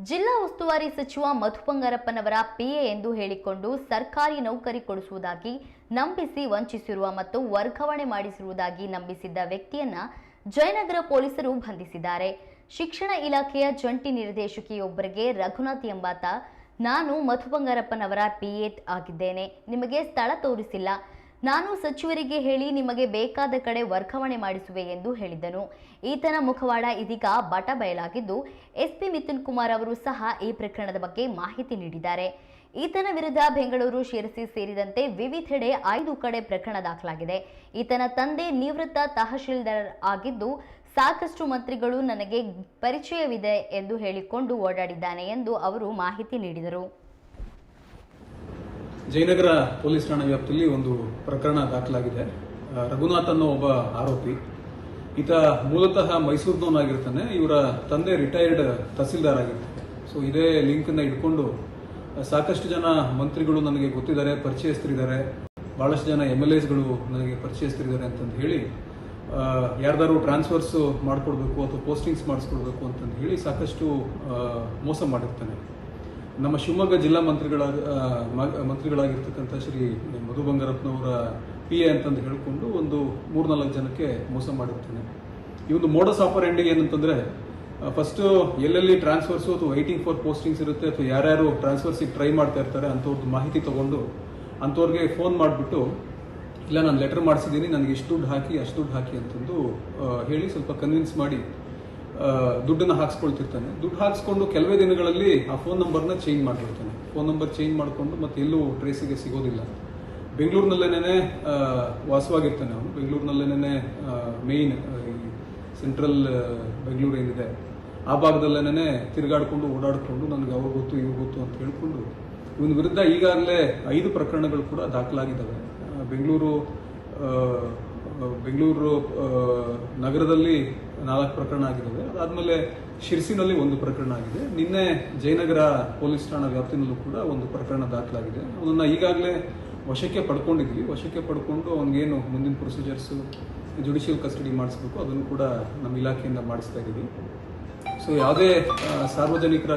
ಜಿಲ್ಲಾ ಉಸ್ತುವಾರಿ ಸಚಿವ ಮಧು ಬಂಗಾರಪ್ಪನವರ ಪಿಎ ಎಂದು ಹೇಳಿಕೊಂಡು ಸರ್ಕಾರಿ ನೌಕರಿ ಕೊಡಿಸುವುದಾಗಿ ನಂಬಿಸಿ ವಂಚಿಸಿರುವ ಮತ್ತು ವರ್ಗಾವಣೆ ಮಾಡಿಸಿರುವುದಾಗಿ ನಂಬಿಸಿದ್ದ ವ್ಯಕ್ತಿಯನ್ನ ಜಯನಗರ ಪೊಲೀಸರು ಬಂಧಿಸಿದ್ದಾರೆ. ಶಿಕ್ಷಣ ಇಲಾಖೆಯ ಜಂಟಿ ನಿರ್ದೇಶಕಿಯೊಬ್ಬರಿಗೆ ರಘುನಾಥ್ ಎಂಬಾತ, ನಾನು ಮಧು ಬಂಗಾರಪ್ಪನವರ ಪಿಎ ಆಗಿದ್ದೇನೆ, ನಿಮಗೆ ಸ್ಥಳ ತೋರಿಸಿಲ್ಲ, ನಾನು ಸಚಿವರಿಗೆ ಹೇಳಿ ನಿಮಗೆ ಬೇಕಾದ ಕಡೆ ವರ್ಗಾವಣೆ ಮಾಡಿಸುವೆ ಎಂದು ಹೇಳಿದ್ದನು. ಈತನ ಮುಖವಾಡ ಇದೀಗ ಬಟ ಬಯಲಾಗಿದ್ದು, ಎಸ್ಪಿ ಮಿಥುನ್ ಕುಮಾರ್ ಅವರು ಸಹ ಈ ಪ್ರಕರಣದ ಬಗ್ಗೆ ಮಾಹಿತಿ ನೀಡಿದ್ದಾರೆ. ಈತನ ವಿರುದ್ಧ ಬೆಂಗಳೂರು, ಶಿರಸಿ ಸೇರಿದಂತೆ ವಿವಿಧೆಡೆ 5 ಕಡೆ ಪ್ರಕರಣ ದಾಖಲಾಗಿದೆ. ಈತನ ತಂದೆ ನಿವೃತ್ತ ತಹಶೀಲ್ದಾರ್ ಆಗಿದ್ದು, ಸಾಕಷ್ಟು ಮಂತ್ರಿಗಳು ನನಗೆ ಪರಿಚಯವಿದೆ ಎಂದು ಹೇಳಿಕೊಂಡು ಓಡಾಡಿದ್ದಾನೆ ಎಂದು ಅವರು ಮಾಹಿತಿ ನೀಡಿದರು. ಜಯನಗರ ಪೊಲೀಸ್ ಠಾಣಾ ವ್ಯಾಪ್ತಿಯಲ್ಲಿ ಒಂದು ಪ್ರಕರಣ ದಾಖಲಾಗಿದೆ. ರಘುನಾಥ್ ಅನ್ನೋ ಒಬ್ಬ ಆರೋಪಿ. ಈತ ಮೂಲತಃ ಮೈಸೂರಿನವನಾಗಿರ್ತಾನೆ. ಇವರ ತಂದೆ ರಿಟೈರ್ಡ್ ತಹಸೀಲ್ದಾರ್ ಆಗಿರ್ತಾರೆ. ಸೊ ಇದೇ ಲಿಂಕ್ ಅನ್ನ ಇಟ್ಕೊಂಡು ಸಾಕಷ್ಟು ಜನ ಮಂತ್ರಿಗಳು ನನಗೆ ಗೊತ್ತಿದ್ದಾರೆ, ಪರಿಚಯಸ್ಥರಿದ್ದಾರೆ, ಬಹಳಷ್ಟು ಜನ MLAsಗಳು ನನಗೆ ಪರಿಚಯಸ್ಥರಿದ್ದಾರೆ ಅಂತಂದು ಹೇಳಿ ಯಾರ್ದಾರು ಟ್ರಾನ್ಸ್ಫರ್ಸ್ ಮಾಡ್ಕೊಡ್ಬೇಕು ಅಥವಾ ಪೋಸ್ಟಿಂಗ್ಸ್ ಮಾಡಿಸ್ಕೊಡ್ಬೇಕು ಅಂತಂದು ಹೇಳಿ ಸಾಕಷ್ಟು ಮೋಸ ಮಾಡಿರ್ತಾನೆ. ನಮ್ಮ ಶಿವಮೊಗ್ಗ ಜಿಲ್ಲಾ ಮಂತ್ರಿಗಳಾಗಿರ್ತಕ್ಕಂಥ ಶ್ರೀ ಮಧು ಬಂಗಾರಪ್ಪನವರ PA ಅಂತಂದು ಹೇಳ್ಕೊಂಡು ಒಂದು 3-4 ಜನಕ್ಕೆ ಮೋಸ ಮಾಡಿರ್ತಾನೆ. ಈ ಒಂದು ಮೋಡಸ್ ಆಪರೆಂಡಿ ಏನಂತಂದ್ರೆ, ಫಸ್ಟ್ ಎಲ್ಲೆಲ್ಲಿ ಟ್ರಾನ್ಸ್ಫರ್ಸ್ ಅಥವಾ ವೈಟಿಂಗ್ ಫಾರ್ ಪೋಸ್ಟಿಂಗ್ಸ್ ಇರುತ್ತೆ ಅಥವಾ ಯಾರ್ಯಾರು ಟ್ರಾನ್ಸ್ಫರ್ಸಿಗೆ ಟ್ರೈ ಮಾಡ್ತಾ ಇರ್ತಾರೆ ಅಂಥವ್ರದ್ದು ಮಾಹಿತಿ ತಗೊಂಡು ಅಂಥವ್ರಿಗೆ ಫೋನ್ ಮಾಡಿಬಿಟ್ಟು, ಇಲ್ಲ ನಾನು ಲೆಟರ್ ಮಾಡಿಸಿದ್ದೀನಿ, ನನಗೆ ಇಷ್ಟು ದುಡ್ಡು ಹಾಕಿ ಅಷ್ಟು ದುಡ್ಡು ಹಾಕಿ ಅಂತಂದು ಹೇಳಿ ಸ್ವಲ್ಪ ಕನ್ವಿನ್ಸ್ ಮಾಡಿ ದುಡ್ಡನ್ನು ಹಾಕ್ಸ್ಕೊಳ್ತಿರ್ತಾನೆ. ದುಡ್ಡು ಹಾಕ್ಸ್ಕೊಂಡು ಕೆಲವೇ ದಿನಗಳಲ್ಲಿ ಆ ಫೋನ್ ನಂಬರ್ನ ಚೇಂಜ್ ಮಾಡಿರ್ತಾನೆ. ಫೋನ್ ನಂಬರ್ ಚೇಂಜ್ ಮಾಡಿಕೊಂಡು ಮತ್ತೆ ಎಲ್ಲೂ ಟ್ರೇಸಿಗೆ ಸಿಗೋದಿಲ್ಲ. ಬೆಂಗಳೂರಿನಲ್ಲೇನೆ ವಾಸವಾಗಿರ್ತಾನೆ ಅವನು. ಬೆಂಗಳೂರಿನಲ್ಲೇನೆ ಮೇಯ್ನ್ ಸೆಂಟ್ರಲ್ ಬೆಂಗಳೂರು ಏನಿದೆ ಆ ಭಾಗದಲ್ಲೇನೆ ತಿರುಗಾಡ್ಕೊಂಡು ಓಡಾಡಿಕೊಂಡು ನನಗೆ ಅವ್ರು ಗೊತ್ತು ಇವ್ರು ಗೊತ್ತು ಅಂತ ಹೇಳ್ಕೊಂಡು ಇವನ ವಿರುದ್ಧ ಈಗಾಗಲೇ 5 ಪ್ರಕರಣಗಳು ಕೂಡ ದಾಖಲಾಗಿದ್ದಾವೆ. ಬೆಂಗಳೂರು ನಗರದಲ್ಲಿ 4 ಪ್ರಕರಣ ಆಗಿದ್ದಾವೆ. ಅದಾದ್ಮೇಲೆ ಶಿರ್ಸಿನಲ್ಲಿ 1 ಪ್ರಕರಣ ಆಗಿದೆ. ನಿನ್ನೆ ಜಯನಗರ ಪೊಲೀಸ್ ಠಾಣಾ ವ್ಯಾಪ್ತಿನಲ್ಲೂ ಕೂಡ 1 ಪ್ರಕರಣ ದಾಖಲಾಗಿದೆ. ಅದನ್ನ ಈಗಾಗಲೇ ವಶಕ್ಕೆ ಪಡ್ಕೊಂಡಿದ್ವಿ. ವಶಕ್ಕೆ ಪಡ್ಕೊಂಡು ಅವನಿಗೇನು ಮುಂದಿನ ಪ್ರೊಸೀಜರ್ಸ್ ಜುಡಿಷಿಯಲ್ ಕಸ್ಟಡಿ ಮಾಡಿಸ್ಬೇಕು ಅದನ್ನು ಕೂಡ ನಮ್ಮ ಇಲಾಖೆಯಿಂದ ಮಾಡಿಸ್ತಾ ಇದ್ದೀವಿ. ಸೊ ಯಾವುದೇ ಸಾರ್ವಜನಿಕರ